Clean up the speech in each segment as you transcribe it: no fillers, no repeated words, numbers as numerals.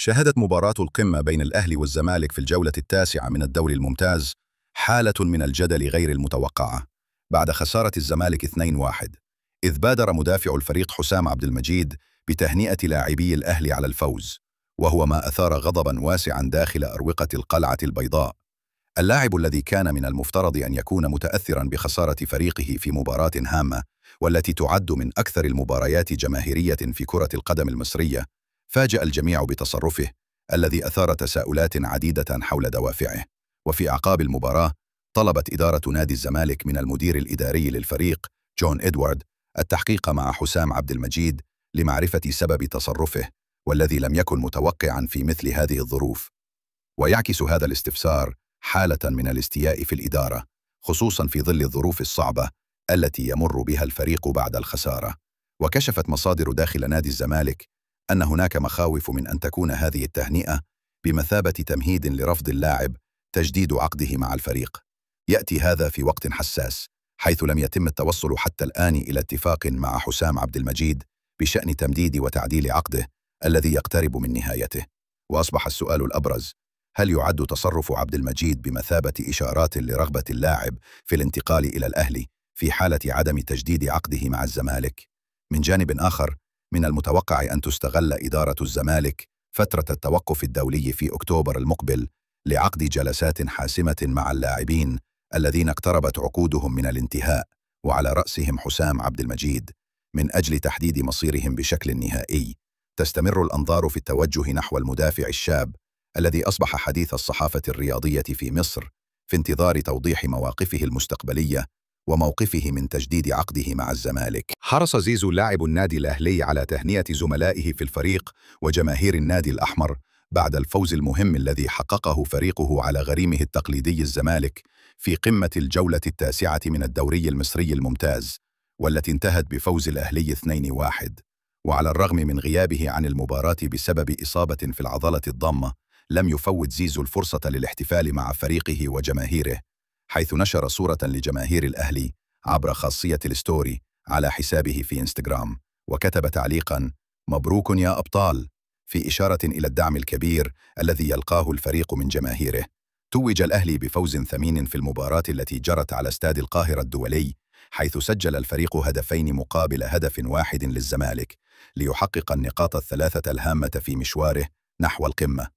شهدت مباراة القمة بين الأهلي والزمالك في الجولة التاسعة من الدوري الممتاز حالة من الجدل غير المتوقعة بعد خسارة الزمالك 2-1، إذ بادر مدافع الفريق حسام عبد المجيد بتهنئة لاعبي الأهلي على الفوز، وهو ما أثار غضباً واسعاً داخل أروقة القلعة البيضاء. اللاعب الذي كان من المفترض أن يكون متأثراً بخسارة فريقه في مباراة هامة والتي تعد من أكثر المباريات جماهيرية في كرة القدم المصرية، فاجأ الجميع بتصرفه الذي أثار تساؤلات عديدة حول دوافعه. وفي أعقاب المباراة طلبت إدارة نادي الزمالك من المدير الإداري للفريق جون إدوارد التحقيق مع حسام عبد المجيد لمعرفة سبب تصرفه، والذي لم يكن متوقعاً في مثل هذه الظروف. ويعكس هذا الاستفسار حالة من الاستياء في الإدارة، خصوصاً في ظل الظروف الصعبة التي يمر بها الفريق بعد الخسارة. وكشفت مصادر داخل نادي الزمالك أن هناك مخاوف من أن تكون هذه التهنئة بمثابة تمهيد لرفض اللاعب تجديد عقده مع الفريق. يأتي هذا في وقت حساس، حيث لم يتم التوصل حتى الآن إلى اتفاق مع حسام عبد المجيد بشأن تمديد وتعديل عقده الذي يقترب من نهايته. وأصبح السؤال الأبرز: هل يعد تصرف عبد المجيد بمثابة إشارات لرغبة اللاعب في الانتقال إلى الأهلي في حالة عدم تجديد عقده مع الزمالك؟ من جانب آخر، من المتوقع أن تستغل إدارة الزمالك فترة التوقف الدولي في أكتوبر المقبل لعقد جلسات حاسمة مع اللاعبين الذين اقتربت عقودهم من الانتهاء، وعلى رأسهم حسام عبد المجيد، من أجل تحديد مصيرهم بشكل نهائي. تستمر الأنظار في التوجه نحو المدافع الشاب الذي أصبح حديث الصحافة الرياضية في مصر، في انتظار توضيح مواقفه المستقبلية وموقفه من تجديد عقده مع الزمالك. حرص زيزو لاعب النادي الأهلي على تهنئة زملائه في الفريق وجماهير النادي الأحمر بعد الفوز المهم الذي حققه فريقه على غريمه التقليدي الزمالك في قمة الجولة التاسعة من الدوري المصري الممتاز، والتي انتهت بفوز الأهلي 2-1. وعلى الرغم من غيابه عن المباراة بسبب إصابة في العضلة الضامة، لم يفوت زيزو الفرصة للاحتفال مع فريقه وجماهيره، حيث نشر صورة لجماهير الأهلي عبر خاصية الستوري على حسابه في إنستغرام، وكتب تعليقاً: مبروك يا أبطال، في إشارة إلى الدعم الكبير الذي يلقاه الفريق من جماهيره. توج الأهلي بفوز ثمين في المباراة التي جرت على استاد القاهرة الدولي، حيث سجل الفريق هدفين مقابل هدف واحد للزمالك ليحقق النقاط الثلاثة الهامة في مشواره نحو القمة.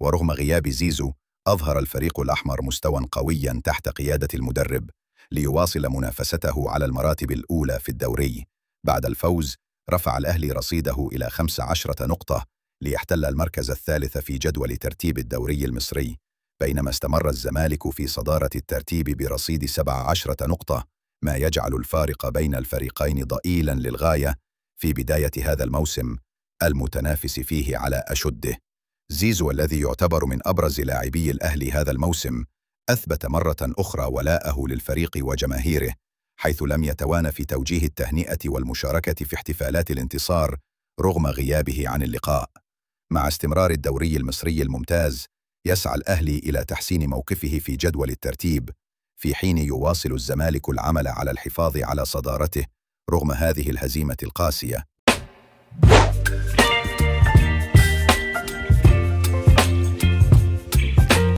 ورغم غياب زيزو، أظهر الفريق الأحمر مستوى قوياً تحت قيادة المدرب ليواصل منافسته على المراتب الأولى في الدوري. بعد الفوز رفع الأهلي رصيده إلى 15 نقطة ليحتل المركز الثالث في جدول ترتيب الدوري المصري، بينما استمر الزمالك في صدارة الترتيب برصيد 17 نقطة، ما يجعل الفارق بين الفريقين ضئيلاً للغاية في بداية هذا الموسم المتنافس فيه على أشده. زيزو الذي يعتبر من أبرز لاعبي الأهلي هذا الموسم أثبت مرة أخرى ولاءه للفريق وجماهيره، حيث لم يتوانى في توجيه التهنئة والمشاركة في احتفالات الانتصار رغم غيابه عن اللقاء. مع استمرار الدوري المصري الممتاز، يسعى الأهلي إلى تحسين موقفه في جدول الترتيب، في حين يواصل الزمالك العمل على الحفاظ على صدارته رغم هذه الهزيمة القاسية.